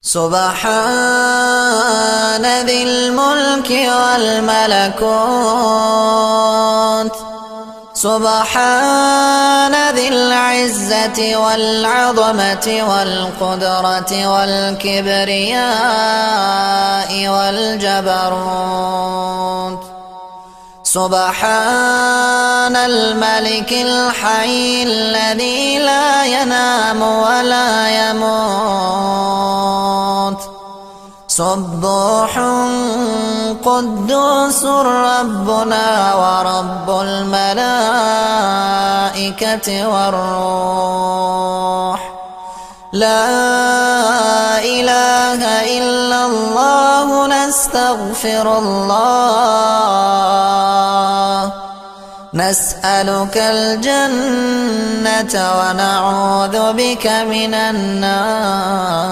سبحان ذي الملك والملكوت، سبحان ذي العزة والعظمة والقدرة والكبرياء والجبروت. سبحان الملك الحي الذي لا ينام ولا يموت. سبوح قدوس ربنا ورب الملائكة والروح. لا إله إلا الله، نستغفر الله، نسألك الجنة ونعوذ بك من النار.